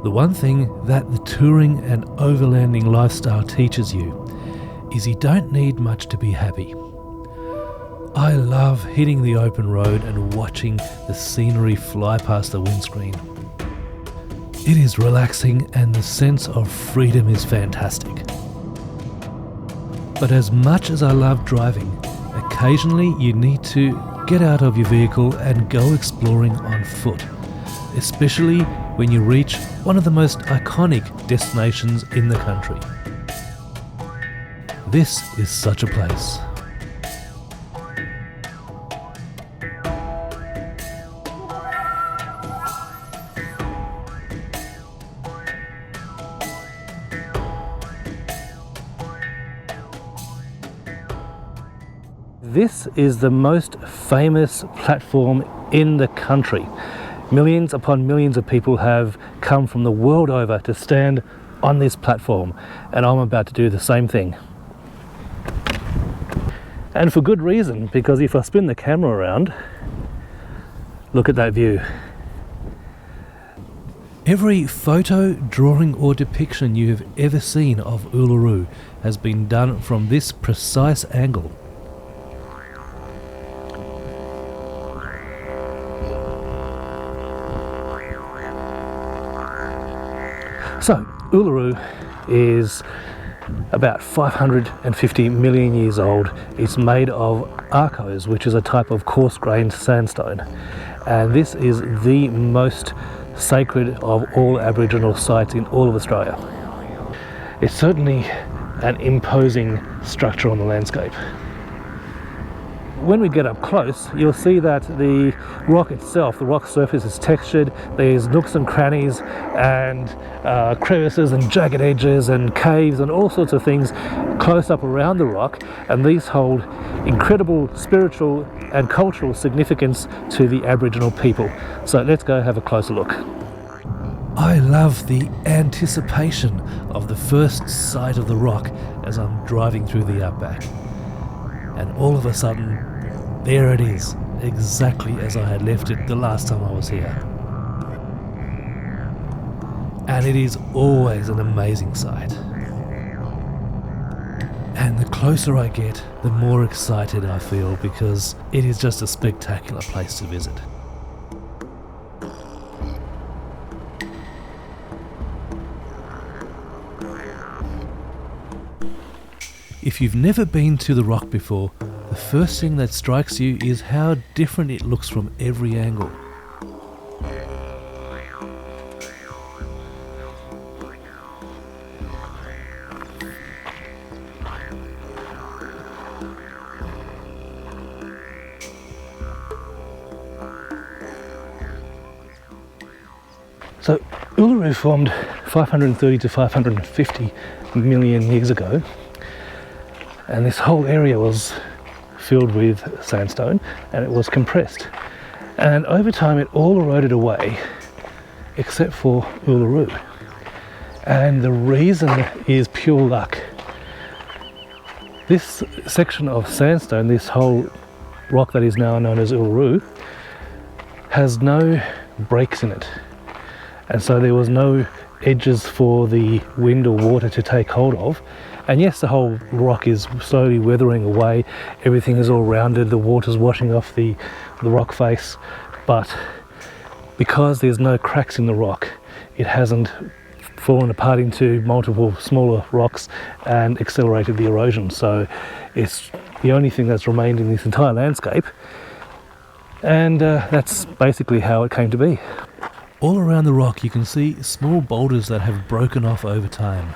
The one thing that the touring and overlanding lifestyle teaches you is you don't need much to be happy. I love hitting the open road and watching the scenery fly past the windscreen. It is relaxing and the sense of freedom is fantastic. But as much as I love driving, occasionally you need to get out of your vehicle and go exploring on foot, especially when you reach one of the most iconic destinations in the country. This is such a place. This is the most famous platform in the country. Millions upon millions of people have come from the world over to stand on this platform, and I'm about to do the same thing. And for good reason, because if I spin the camera around, look at that view. Every photo, drawing or depiction you have ever seen of Uluru has been done from this precise angle. So, Uluru is about 550 million years old. It's made of arkose, which is a type of coarse-grained sandstone. And this is the most sacred of all Aboriginal sites in all of Australia. It's certainly an imposing structure on the landscape. When we get up close, you'll see that the rock itself, the rock surface is textured. There's nooks and crannies and crevices and jagged edges and caves and all sorts of things close up around the rock, and these hold incredible spiritual and cultural significance to the Aboriginal people. So let's go have a closer look. I love the anticipation of the first sight of the rock as I'm driving through the outback. And all of a sudden, there it is, exactly as I had left it the last time I was here. And it is always an amazing sight. And the closer I get, the more excited I feel, because it is just a spectacular place to visit. If you've never been to the rock before, the first thing that strikes you is how different it looks from every angle. So Uluru formed 530 to 550 million years ago, and this whole area was filled with sandstone and it was compressed, and over time it all eroded away except for Uluru. And the reason is pure luck. This section of sandstone, this whole rock that is now known as Uluru, has no breaks in it, and so there was no edges for the wind or water to take hold of. And yes, the whole rock is slowly weathering away, everything is all rounded, the water's washing off the rock face, but because there's no cracks in the rock, it hasn't fallen apart into multiple smaller rocks and accelerated the erosion. So it's the only thing that's remained in this entire landscape, and that's basically how it came to be. All around the rock you can see small boulders that have broken off over time.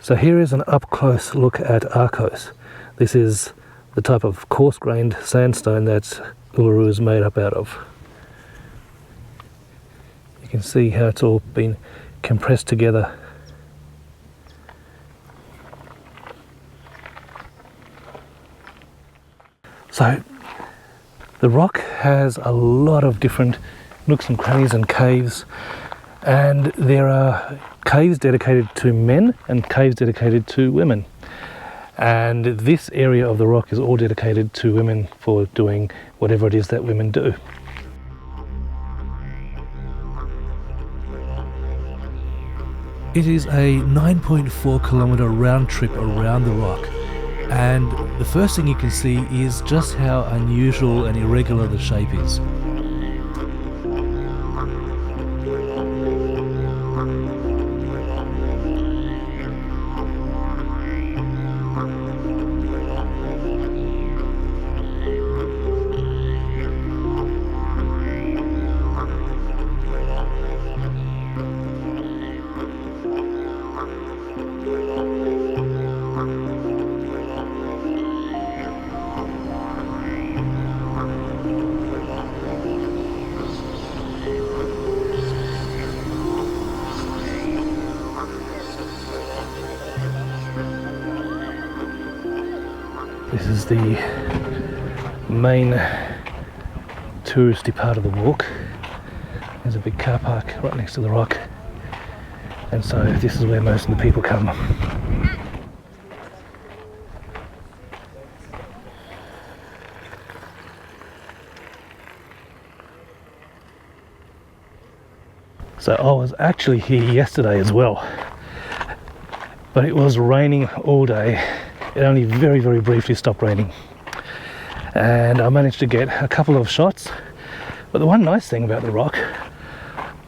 So here is an up-close look at arkose. This is the type of coarse-grained sandstone that Uluru is made up out of. You can see how it's all been compressed together. So the rock has a lot of different nooks and crannies and caves, and there are caves dedicated to men and caves dedicated to women. And this area of the rock is all dedicated to women for doing whatever it is that women do. It is a 9.4 kilometre round trip around the rock, and the first thing you can see is just how unusual and irregular the shape is. This is the main touristy part of the walk. There's a big car park right next to the rock, and so this is where most of the people come. So I was actually here yesterday as well, but it was raining all day. It only very, very briefly stopped raining, and I managed to get a couple of shots. But the one nice thing about the rock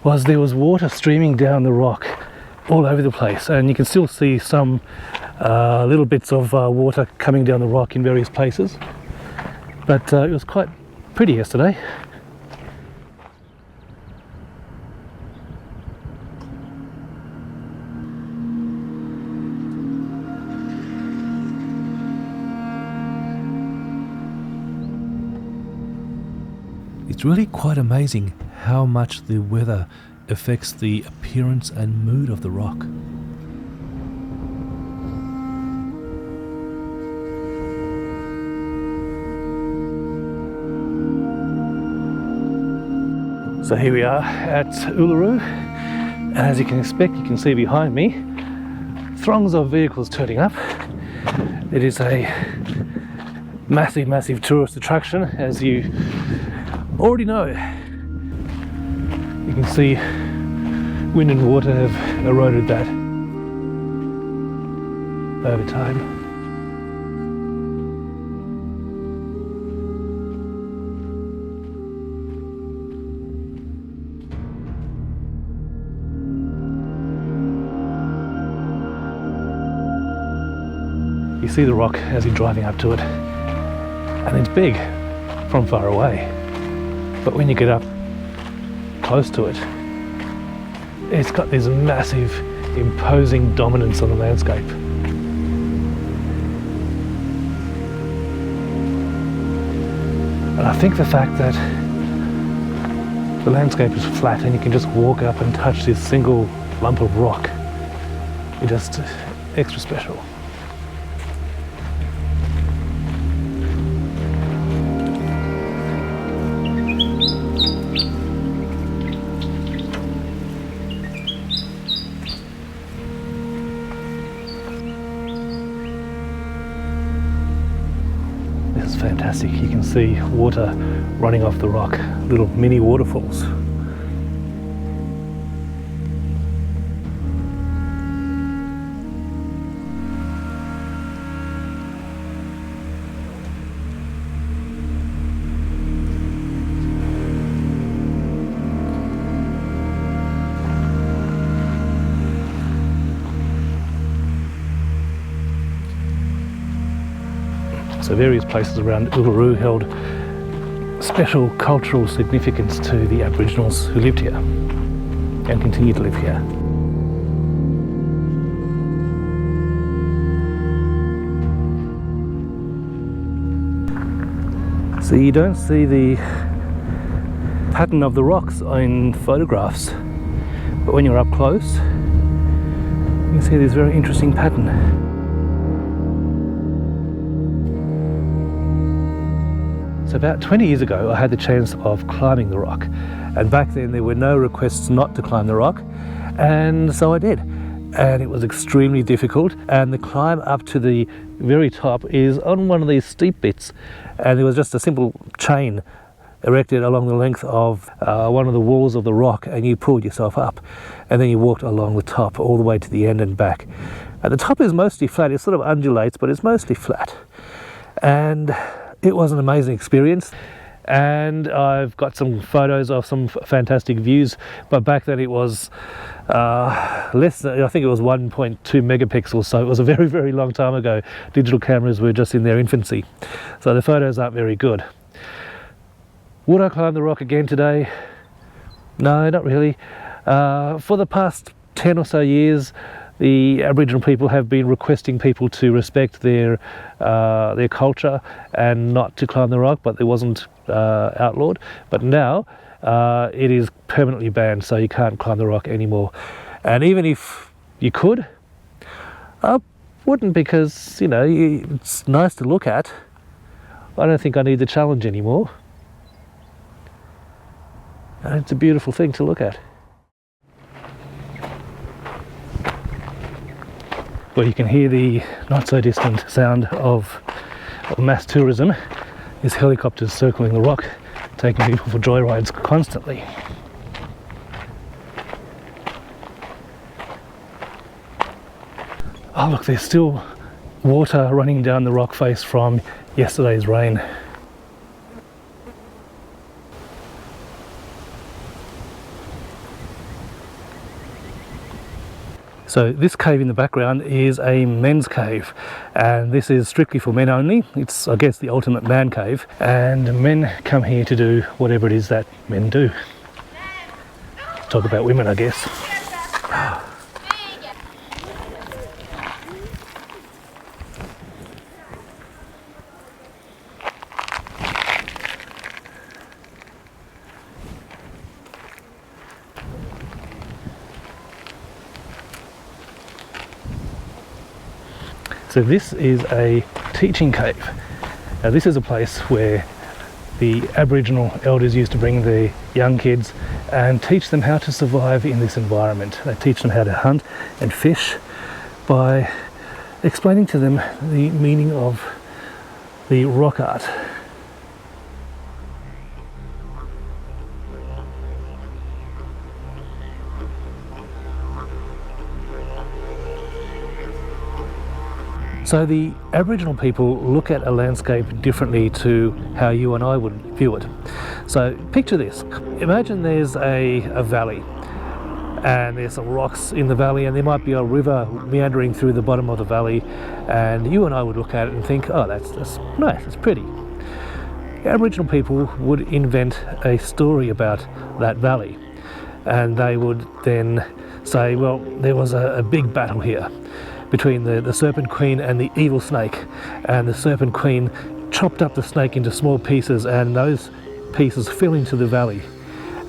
was there was water streaming down the rock all over the place, and you can still see some little bits of water coming down the rock in various places. But it was quite pretty yesterday. It's really quite amazing how much the weather affects the appearance and mood of the rock. So here we are at Uluru, and as you can expect, you can see behind me throngs of vehicles turning up. It is a massive, massive tourist attraction, as you already know. You can see wind and water have eroded that over time. You see the rock as you're driving up to it, and it's big from far away. But when you get up close to it, it's got this massive, imposing dominance on the landscape. And I think the fact that the landscape is flat and you can just walk up and touch this single lump of rock is just extra special. Fantastic. You can see water running off the rock, little mini waterfalls. So various places around Uluru held special cultural significance to the Aboriginals who lived here and continue to live here. So you don't see the pattern of the rocks in photographs, but when you're up close, you can see this very interesting pattern. So about 20 years ago, I had the chance of climbing the rock, and back then there were no requests not to climb the rock, and so I did. And it was extremely difficult, and the climb up to the very top is on one of these steep bits, and there was just a simple chain erected along the length of one of the walls of the rock, and you pulled yourself up, and then you walked along the top all the way to the end and back. At the top is mostly flat. It sort of undulates, but it's mostly flat, and it was an amazing experience. And I've got some photos of some fantastic views, but back then it was less than, I think it was 1.2 megapixels, so it was a very, very long time ago. Digital cameras were just in their infancy, so the photos aren't very good. Would I climb the rock again today? No, not really. For the past 10 or so years, the Aboriginal people have been requesting people to respect their culture and not to climb the rock, but it wasn't outlawed. But now it is permanently banned, so you can't climb the rock anymore. And even if you could, I wouldn't, because, you know, it's nice to look at. I don't think I need the challenge anymore. And it's a beautiful thing to look at. Well, you can hear the not so distant sound of mass tourism. There's helicopters circling the rock, taking people for joyrides constantly. Oh look, there's still water running down the rock face from yesterday's rain. So this cave in the background is a men's cave, and this is strictly for men only. It's, I guess, the ultimate man cave, and men come here to do whatever it is that men do. Talk about women, I guess. So this is a teaching cave. Now this is a place where the Aboriginal elders used to bring their young kids and teach them how to survive in this environment. They teach them how to hunt and fish by explaining to them the meaning of the rock art. So the Aboriginal people look at a landscape differently to how you and I would view it. So picture this. Imagine there's a valley, and there's some rocks in the valley, and there might be a river meandering through the bottom of the valley, and you and I would look at it and think, oh, that's nice, it's pretty. The Aboriginal people would invent a story about that valley, and they would then say, well, there was a big battle here between the Serpent Queen and the evil snake, and the Serpent Queen chopped up the snake into small pieces, and those pieces fell into the valley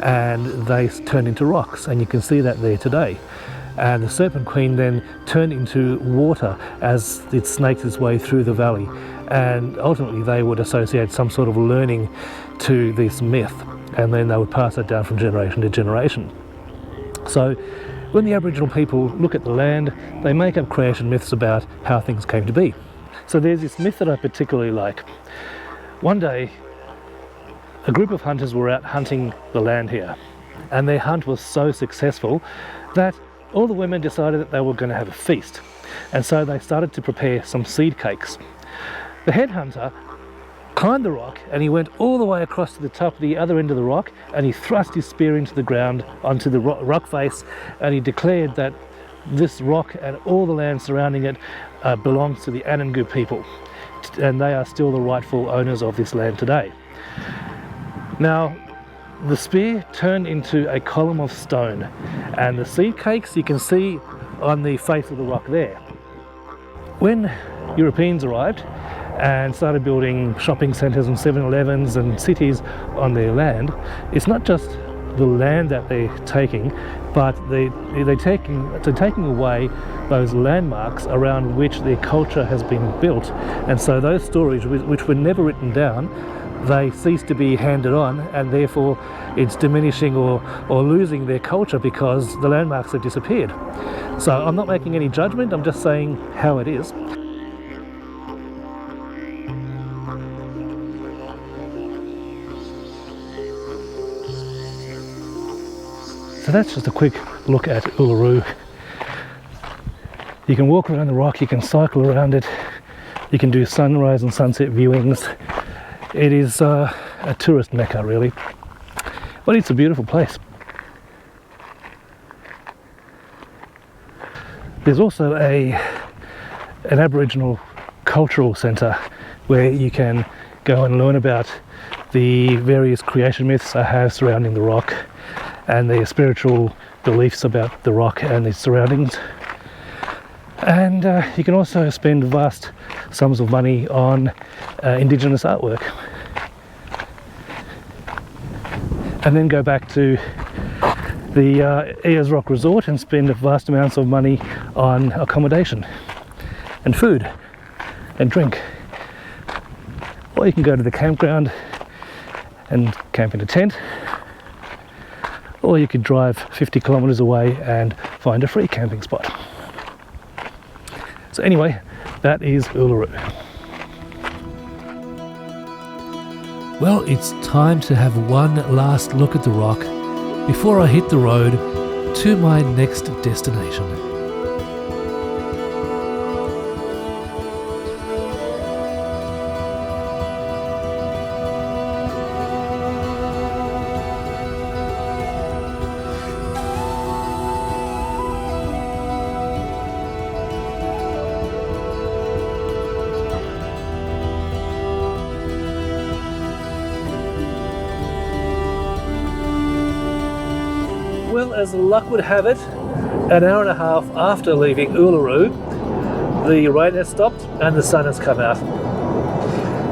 and they turned into rocks, and you can see that there today. And the Serpent Queen then turned into water as it snaked its way through the valley, and ultimately they would associate some sort of learning to this myth, and then they would pass it down from generation to generation. So when the Aboriginal people look at the land, they make up creation myths about how things came to be. So there's this myth that I particularly like. One day, a group of hunters were out hunting the land here, and their hunt was so successful that all the women decided that they were going to have a feast, and so they started to prepare some seed cakes. The head hunter climbed the rock, and he went all the way across to the top, the other end of the rock, and he thrust his spear into the ground onto the rock face, and he declared that this rock and all the land surrounding it belongs to the Anangu people, and they are still the rightful owners of this land today. Now, the spear turned into a column of stone, and the seed cakes you can see on the face of the rock there. When Europeans arrived and started building shopping centres and 7-Elevens and cities on their land, it's not just the land that they're taking, but they're taking away those landmarks around which their culture has been built. And so those stories which were never written down, they cease to be handed on, and therefore it's diminishing or losing their culture because the landmarks have disappeared. So I'm not making any judgment, I'm just saying how it is. so that's just a quick look at Uluru. You can walk around the rock, you can cycle around it, you can do sunrise and sunset viewings. It is a tourist mecca really, but it's a beautiful place. There's also an Aboriginal cultural centre where you can go and learn about the various creation myths I have surrounding the rock and the spiritual beliefs about the rock and its surroundings. And you can also spend vast sums of money on Indigenous artwork. And then go back to the Ayers Rock Resort and spend vast amounts of money on accommodation and food and drink. Or you can go to the campground and camp in a tent, or you could drive 50 kilometres away and find a free camping spot. So anyway, that is Uluru. Well, it's time to have one last look at the rock before I hit the road to my next destination. Well, as luck would have it, an hour and a half after leaving Uluru, the rain has stopped and the sun has come out.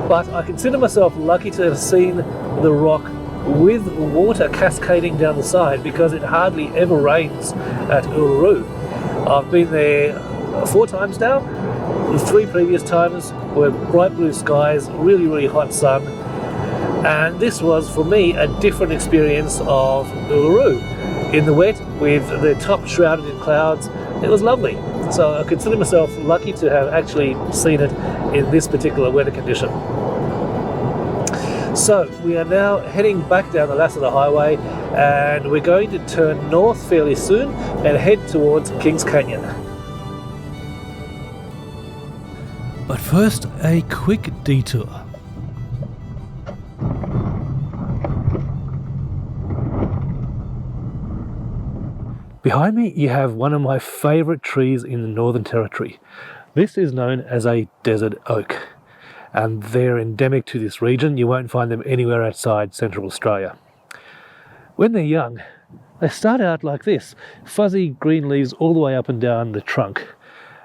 But I consider myself lucky to have seen the rock with water cascading down the side, because it hardly ever rains at Uluru. I've been there 4 times now. The 3 previous times were bright blue skies, really hot sun, and this was for me a different experience of Uluru. In the wet, with the top shrouded in clouds, it was lovely. So I consider myself lucky to have actually seen it in this particular weather condition. So we are now heading back down the Lassiter Highway, and we're going to turn north fairly soon and head towards Kings Canyon. But first, a quick detour. Behind me you have one of my favourite trees in the Northern Territory. This is known as a desert oak, and they're endemic to this region. You won't find them anywhere outside Central Australia. When they're young, they start out like this, fuzzy green leaves all the way up and down the trunk,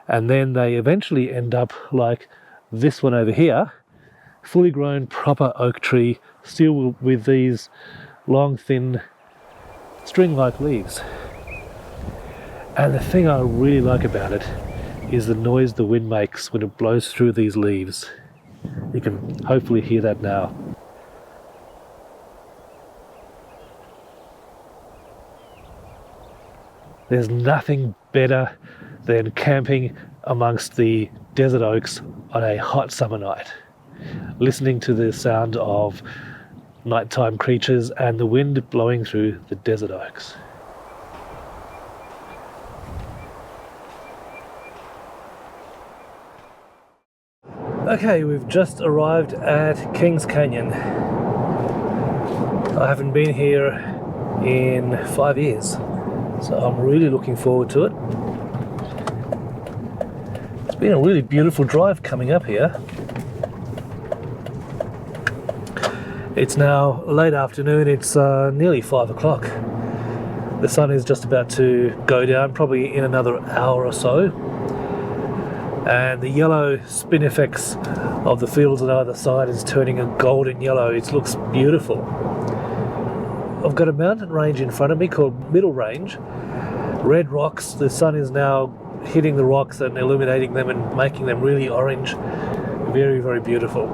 and then they eventually end up like this one over here, fully grown proper oak tree, still with these long thin string-like leaves. And the thing I really like about it is the noise the wind makes when it blows through these leaves. You can hopefully hear that now. There's nothing better than camping amongst the desert oaks on a hot summer night, listening to the sound of nighttime creatures and the wind blowing through the desert oaks. Okay, we've just arrived at Kings Canyon. I haven't been here in 5 years, so I'm really looking forward to it. It's been a really beautiful drive coming up here. It's now late afternoon, it's nearly 5 o'clock. The sun is just about to go down, probably in another hour or so. And the yellow spinifex of the fields on either side is turning a golden yellow. It looks beautiful. I've got a mountain range in front of me called Middle Range. Red rocks. The sun is now hitting the rocks and illuminating them and making them really orange. Very beautiful.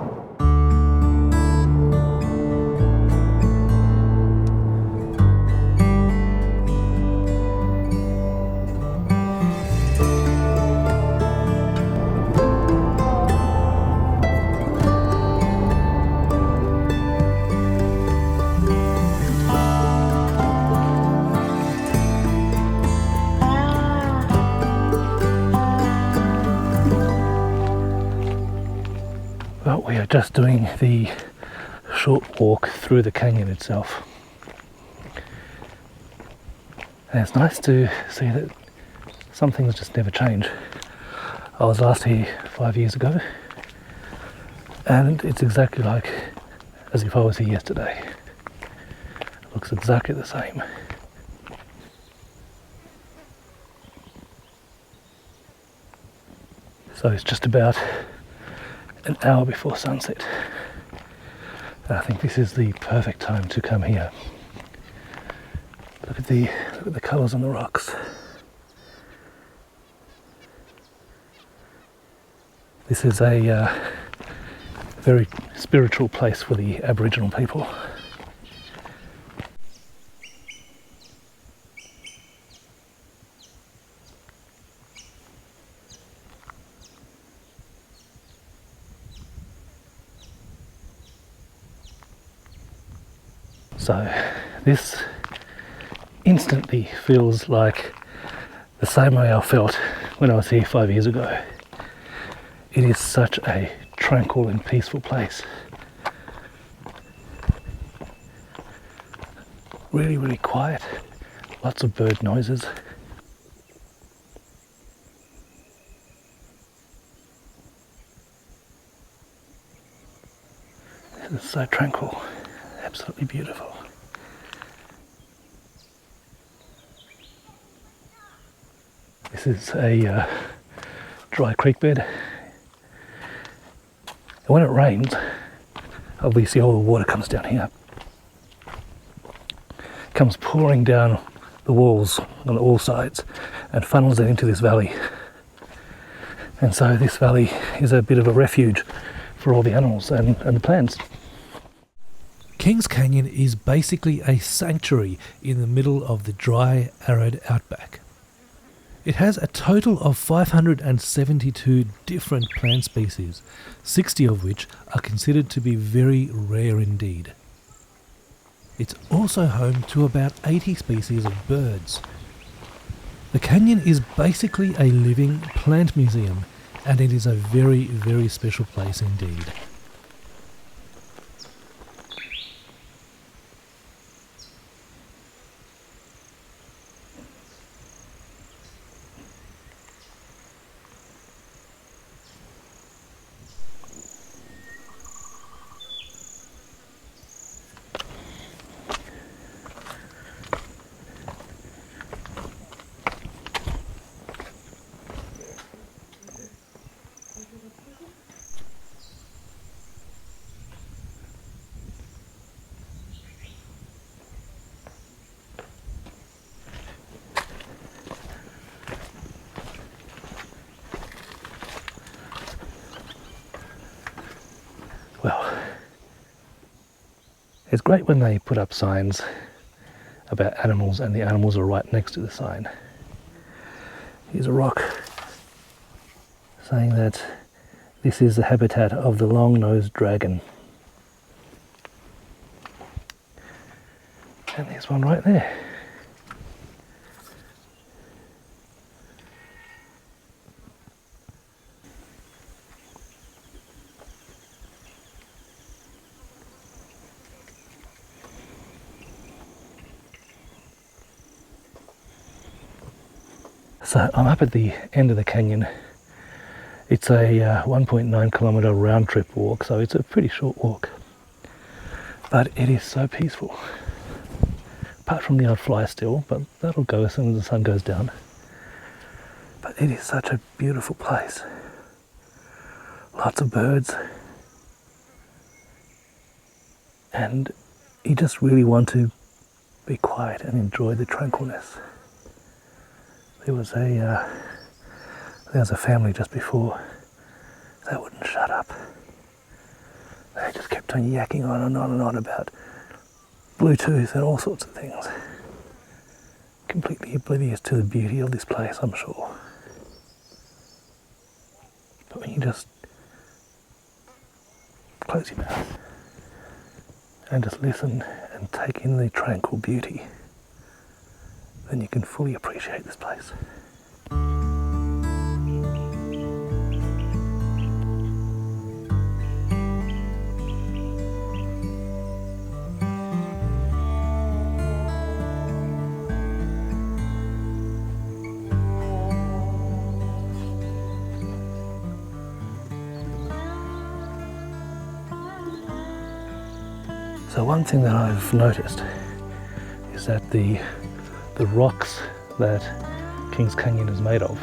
just doing the short walk through the canyon itself. And it's nice to see that some things just never change. I was last here 5 years ago, and it's exactly like as if I was here yesterday. It looks exactly the same. So it's just about an hour before sunset. And I think this is the perfect time to come here. Look at the colours on the rocks. This is a very spiritual place for the Aboriginal people. So this instantly feels like the same way I felt when I was here 5 years ago. It is such a tranquil and peaceful place. Really, really quiet. Lots of bird noises. This is so tranquil. Absolutely beautiful. This is a dry creek bed. And when it rains, obviously all the water comes down here. Comes pouring down the walls on all sides and funnels it into this valley. And so this valley is a bit of a refuge for all the animals and the plants. Kings Canyon is basically a sanctuary in the middle of the dry, arid outback. It has a total of 572 different plant species, 60 of which are considered to be very rare indeed. It's also home to about 80 species of birds. The canyon is basically a living plant museum, and it is a very, very special place indeed. Well, it's great when they put up signs about animals and the animals are right next to the sign. Here's a rock saying that this is the habitat of the long-nosed dragon. And there's one right there. So I'm up at the end of the canyon. It's a 1.9 kilometre round trip walk, so it's a pretty short walk. But it is so peaceful. Apart from the odd fly still, but that'll go as soon as the sun goes down. But it is such a beautiful place. Lots of birds. And you just really want to be quiet and enjoy the tranquilness. There was a family just before. They wouldn't shut up. They just kept on yakking on and on and on about Bluetooth and all sorts of things. Completely oblivious to the beauty of this place, I'm sure. But when you just close your mouth and just listen and take in the tranquil beauty, then you can fully appreciate this place. So one thing that I've noticed is that the rocks that Kings Canyon is made of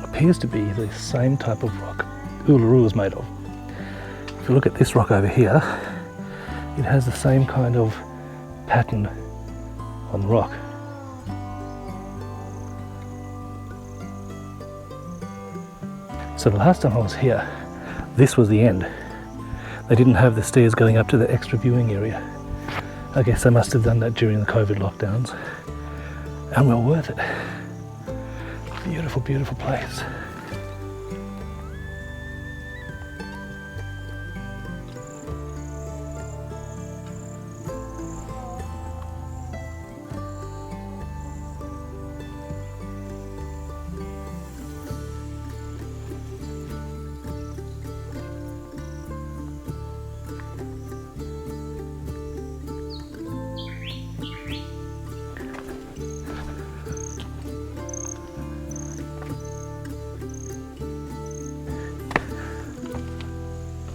appears to be the same type of rock Uluru is made of. If you look at this rock over here, it has the same kind of pattern on the rock. So the last time I was here, this was the end. They didn't have the stairs going up to the extra viewing area. I guess they must have done that during the COVID lockdowns. And well worth it. Beautiful, beautiful place.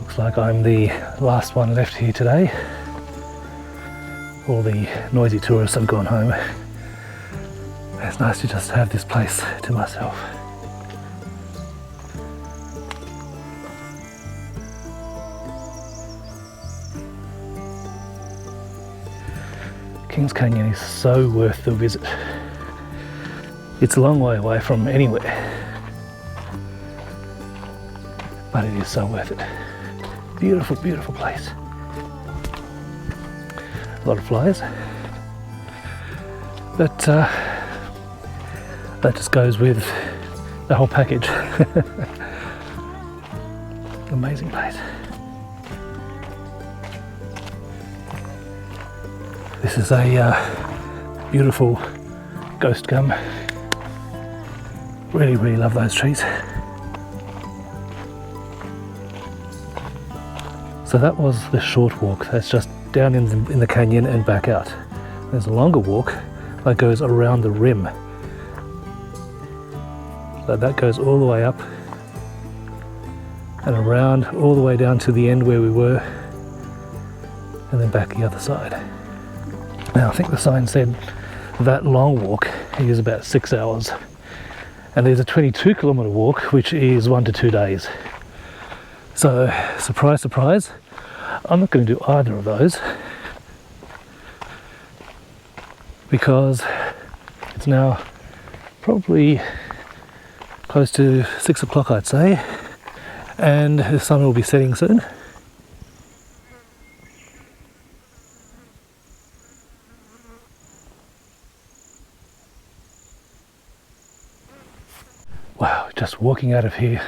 Looks like I'm the last one left here today. All the noisy tourists have gone home. It's nice to just have this place to myself. Kings Canyon is so worth the visit. It's a long way away from anywhere, but it is so worth it. Beautiful, beautiful place. A lot of flies, but that just goes with the whole package. Amazing place. This is a beautiful ghost gum. Really, really love those trees. So that was the short walk. That's just down in the canyon and back out. There's a longer walk that goes around the rim. So that goes all the way up and around all the way down to the end where we were, and then back the other side. Now I think the sign said that long walk is about 6 hours, and there's a 22-kilometre walk which is 1 to 2 days. So surprise, surprise, I'm not going to do either of those because it's now probably close to 6 o'clock, I'd say, and the sun will be setting soon. Wow, just walking out of here,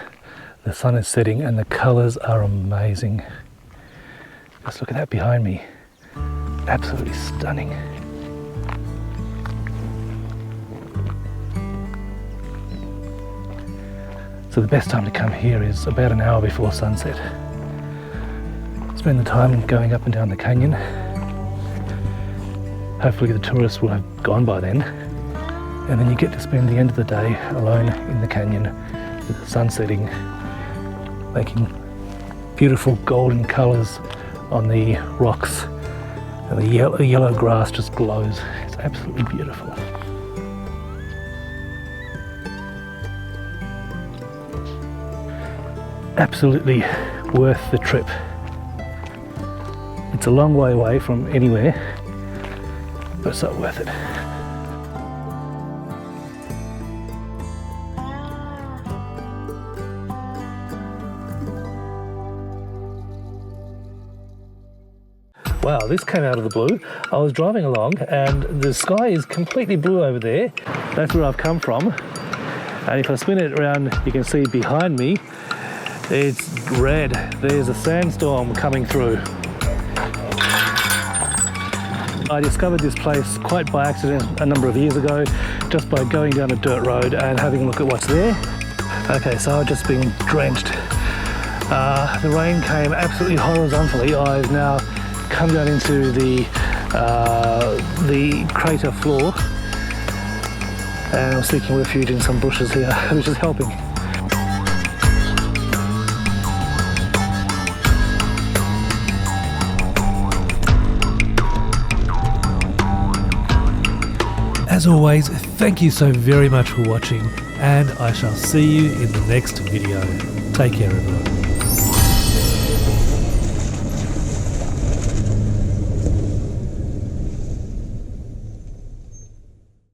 the sun is setting and the colours are amazing. Just look at that behind me. Absolutely stunning. So the best time to come here is about an hour before sunset. Spend the time going up and down the canyon. Hopefully the tourists will have gone by then. And then you get to spend the end of the day alone in the canyon with the sun setting, making beautiful golden colours on the rocks, and the yellow grass just glows. It's absolutely beautiful. Absolutely worth the trip. It's a long way away from anywhere, but so worth it. Wow, this came out of the blue. I was driving along and the sky is completely blue over there. That's where I've come from. And if I spin it around, you can see behind me, it's red. There's a sandstorm coming through. I discovered this place quite by accident a number of years ago, just by going down a dirt road and having a look at what's there. Okay, so I've just been drenched. The rain came absolutely horizontally. I've now come down into the crater floor, and I'm seeking refuge in some bushes here, which is helping. As always, thank you so very much for watching, and I shall see you in the next video. Take care, everyone.